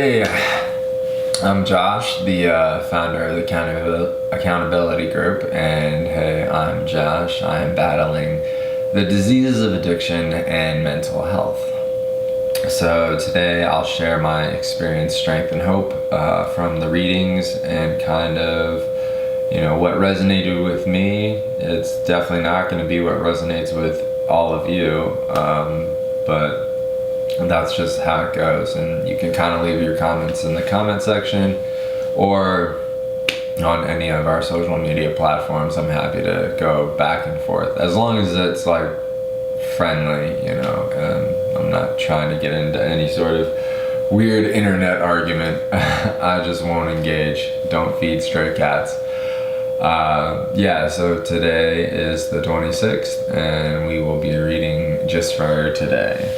Hey, I'm Josh, the founder of the Accountability Group, and hey, I'm Josh. I'm battling the diseases of addiction and mental health. So today I'll share my experience, strength, and hope from the readings and kind of, what resonated with me. It's definitely not going to be what resonates with all of you, but that's just how it goes. And you can kind of leave your comments in the comment section or on any of our social media platforms. I'm happy to go back and forth as long as it's like friendly, and I'm not trying to get into any sort of weird internet argument. I just won't engage. Don't feed stray cats. So today is the 26th and we will be reading just for today.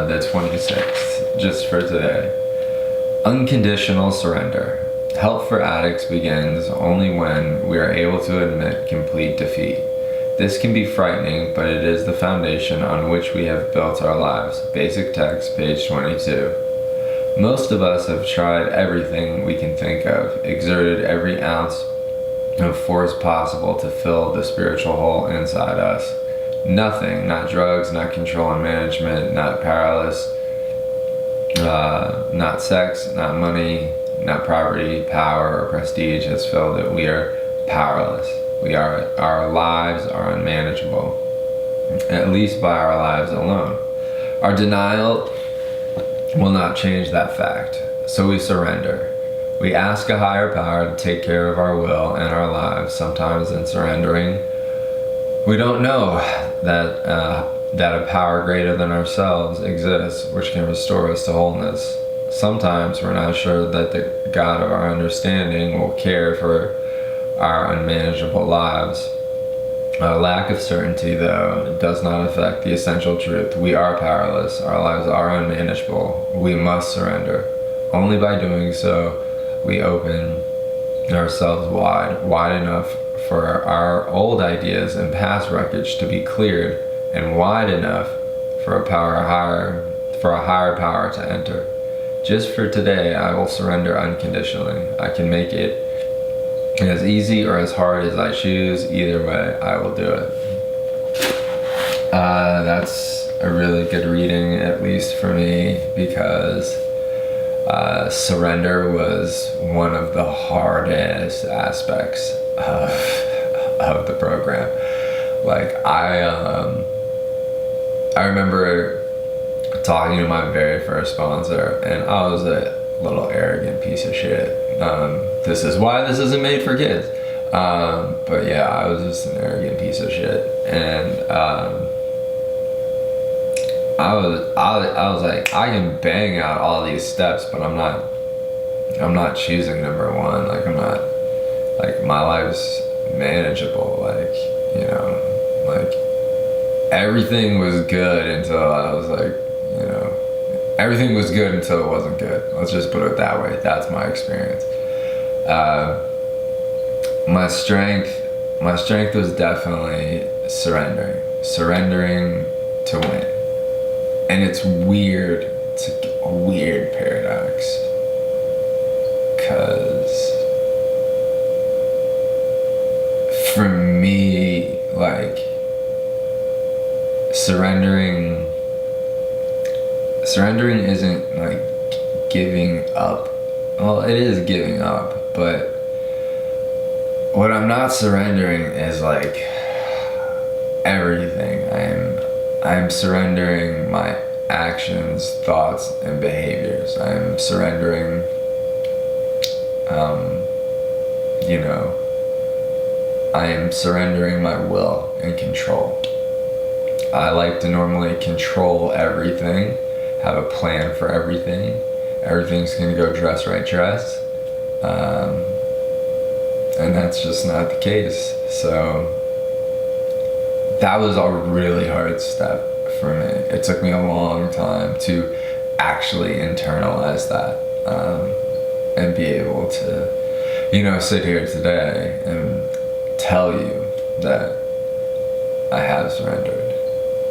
The 26th, just for today. Unconditional surrender. Help for addicts begins only when we are able to admit complete defeat. This can be frightening, but it is the foundation on which we have built our lives. Basic text, page 22. Most of us have tried everything we can think of, exerted every ounce of force possible to fill the spiritual hole inside us. Nothing, not drugs, not control and management, not powerless, not sex, not money, not property, power, or prestige has filled it. We are powerless. Our lives are unmanageable, at least by our lives alone. Our denial will not change that fact, so we surrender. We ask a higher power to take care of our will and our lives. Sometimes in surrendering, we don't know that a power greater than ourselves exists, which can restore us to wholeness. Sometimes we're not sure that the God of our understanding will care for our unmanageable lives. A lack of certainty, though, does not affect the essential truth. We are powerless. Our lives are unmanageable. We must surrender. Only by doing so, we open ourselves wide enough for our old ideas and past wreckage to be cleared, and wide enough for a higher power to enter. Just for today, I will surrender unconditionally. I can make it as easy or as hard as I choose. Either way, I will do it. That's a really good reading, at least for me, because surrender was one of the hardest aspects of the program. Like I remember talking to my very first sponsor, and I was a little arrogant piece of shit. This is why this isn't made for kids. But yeah, I was just an arrogant piece of shit, and I was like, I can bang out all these steps, but I'm not choosing number one. Like, I'm not, like, my life's manageable. Like, everything was good until I was like, everything was good until it wasn't good. Let's just put it that way. That's my experience. My strength was definitely surrendering to win. And it's weird. It's a weird paradox. Because for me, like, surrendering isn't like giving up. Well, it is giving up, but what I'm not surrendering is like everything. I'm surrendering my actions, thoughts, and behaviors. I'm surrendering, I am surrendering my will and control. I like to normally control everything, have a plan for everything. Everything's gonna go dress. And that's just not the case. So that was a really hard step for me. It took me a long time to actually internalize that, and be able to, sit here today and tell you that I have surrendered.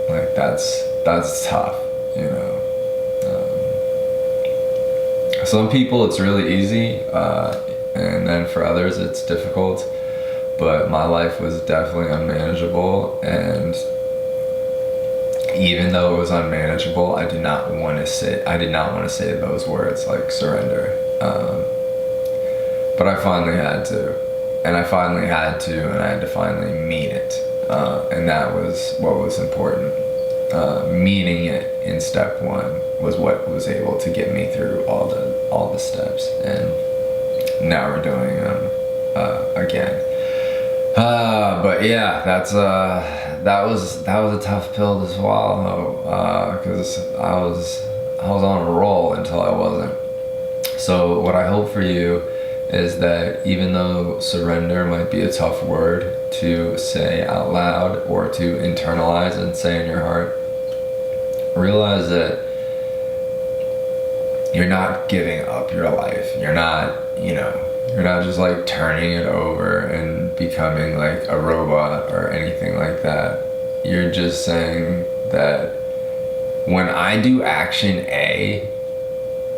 Like, that's tough, Some people it's really easy, and then for others it's difficult. But my life was definitely unmanageable, and even though it was unmanageable, I did not want to say those words like surrender. But I finally had to, and I had to finally mean it, and that was what was important. Meaning it in step one was what was able to get me through all the steps, and now we're doing them again. But yeah, that was a tough pill to swallow, because I was on a roll until I wasn't. So what I hope for you is that even though surrender might be a tough word to say out loud or to internalize and say in your heart, realize that you're not giving up your life. You're not just like turning it over and becoming like a robot or anything like that. You're just saying that when I do action A,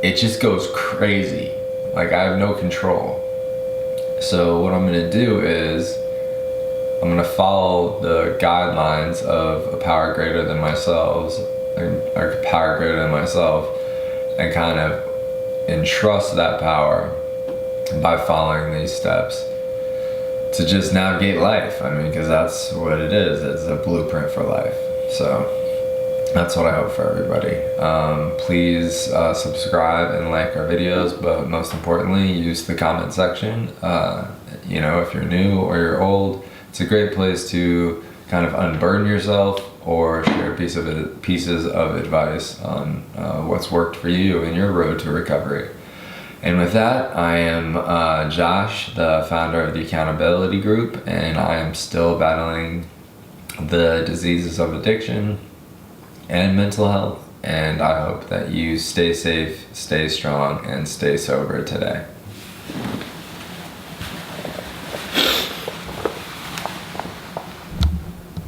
it just goes crazy. Like I have no control. So what I'm gonna do is I'm gonna follow the guidelines of a power greater than myself, and kind of entrust that power by following these steps to just navigate life. I mean, because that's what it is. It's a blueprint for life. So that's what I hope for everybody. Please subscribe and like our videos, but most importantly, use the comment section. If you're new or you're old, it's a great place to kind of unburden yourself or share pieces of advice on what's worked for you in your road to recovery. And with that, I am Josh, the founder of the Accountability Group, and I am still battling the diseases of addiction and mental health. And I hope that you stay safe, stay strong, and stay sober today.